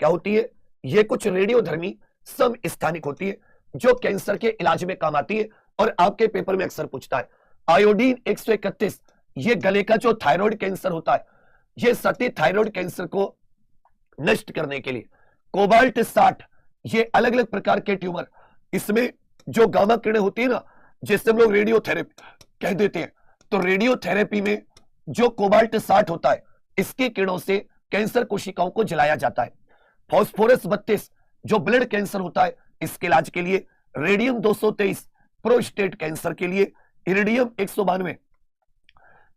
क्या होती है? ये कुछ रेडियोधर्मी समस्थानिक होती है जो कैंसर के इलाज में काम आती है और आपके पेपर में अक्सर पूछता है। आयोडीन 131 ये गले का जो थायराइड कैंसर होता है, ये सटी थायराइड कैंसर को नष्ट करने के लिए। कोबाल्ट 60 ये अलग अलग प्रकार के ट्यूमर, इसमें जो गामा किरणें होती है ना, जिससे हम लोग रेडियोथेरेपी कह देते हैं, तो रेडियोथेरेपी में जो कोबाल्ट 60 होता है, इसकी किरणों से कैंसर कोशिकाओं को जलाया जाता है। फास्फोरस 32 जो ब्लड कैंसर होता है, इसके इलाज के लिए। रेडियम 223 प्रोस्टेट कैंसर के लिए। इरिडियम 192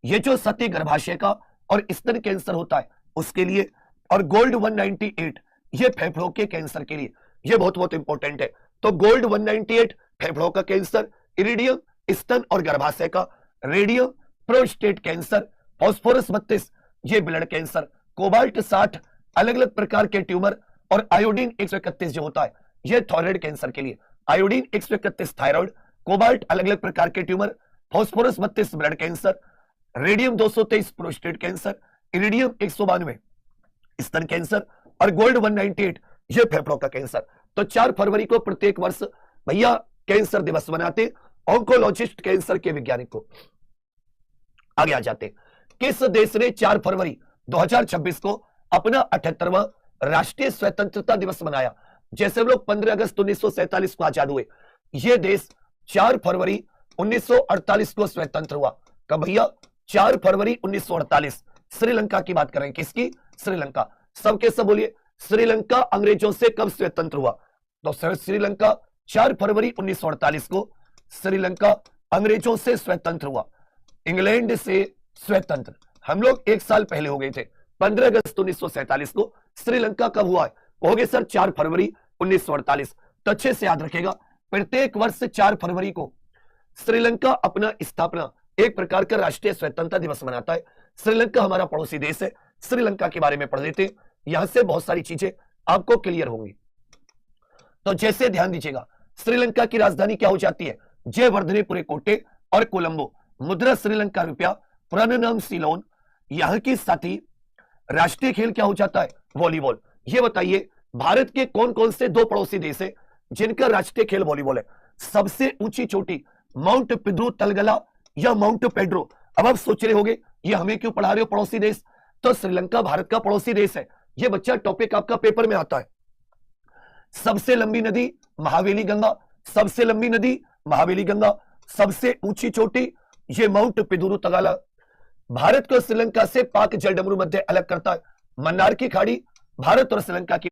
ये जो सती गर्भाशय का और स्तन कैंसर होता है उसके लिए। और गोल्ड 198 ये फेफड़ों के कैंसर के लिए। ये बहुत बहुत इंपॉर्टेंट है। तो गोल्ड 198 फेफड़ों का कैंसर, इरिडियम स्तन और गर्भाशय का, रेडियम प्रोस्टेट कैंसर, फास्फोरस 32 ये ब्लड कैंसर, कोबाल्ट 60 अलग अलग प्रकार के ट्यूमर, और आयोडीन 131 जो होता है ये थायराइड कैंसर के लिए। आयोडीन 131 थायराइड, कोबाल्ट अलग अलग प्रकार के tumour, phosphorus 32 blood cancer, radium 223 prostate cancer, iridium 192 स्तन कैंसर, और गोल्ड 198 ये फेफड़ों का कैंसर। तो 4 फरवरी को प्रत्येक वर्ष भैया कैंसर दिवस मनाते। ऑन्कोलॉजिस्ट कैंसर के वैज्ञानिक को आगे आ जाते। किस देश ने 4 फरवरी 2026 को अपना 78वां राष्ट्रीय स्वतंत्रता दिवस मनाया? जैसे हम लोग 15 अगस्त 1947 को आजाद हुए, ये देश 4 फरवरी 1948 को स्वतंत्र हुआ। कब भैया? 4 फरवरी 1948। श्रीलंका की बात कर रहे हैं। किसकी? श्रीलंका। सबके सब बोलिए, श्रीलंका अंग्रेजों से कब स्वतंत्र हुआ? तो श्रीलंका 4 फरवरी 1948 को श्रीलंका अंग्रेजों से स्वतंत्र हुआ। इंग्लैंड से स्वतंत्र हम लोग 1 साल पहले हो गए थे। 15 अगस्त 1947 को श्रीलंका कब हुआ है? हो गए सर 4 फरवरी 1948। तो अच्छे से याद रखेगा, प्रत्येक वर्ष 4 फरवरी को श्रीलंका अपना स्थापना एक प्रकार का राष्ट्रीय स्वतंत्रता दिवस मनाता है। श्रीलंका हमारा पड़ोसी देश है। श्रीलंका के बारे में पढ़ लेते हैं, यहां से बहुत सारी चीजें आपको क्लियर होंगी। तो जैसे ध्यान दीजिएगा, श्रीलंका की राजधानी क्या हो जाती है? जयवर्धनेपुरे कोटे और कोलंबो। मुद्रा श्रीलंका रुपया, पुराना नाम सीलोन। यहां की साथी राष्ट्रीय खेल क्या हो जाता है? वॉलीबॉल। ये बताइए भारत के कौन कौन से 2 पड़ोसी देश है जिनका राष्ट्रीय खेल वॉलीबॉल है? सबसे ऊंची चोटी माउंट पिद्रू तलगला या माउंट पेड्रो। अब आप सोच रहे होंगे ये हमें क्यों पढ़ा रहे हो पड़ोसी देश? तो श्रीलंका भारत का पड़ोसी देश है। ये बच्चा टॉपिक आपका पेपर में आता है। सबसे लंबी नदी महावेली गंगा, सबसे लंबी नदी महावेली गंगा, सबसे ऊंची चोटी ये माउंट पिदुरु तगाला। भारत को श्रीलंका से पाक जलडमरू मध्य अलग करता है मन्नार की खाड़ी। भारत और श्रीलंका की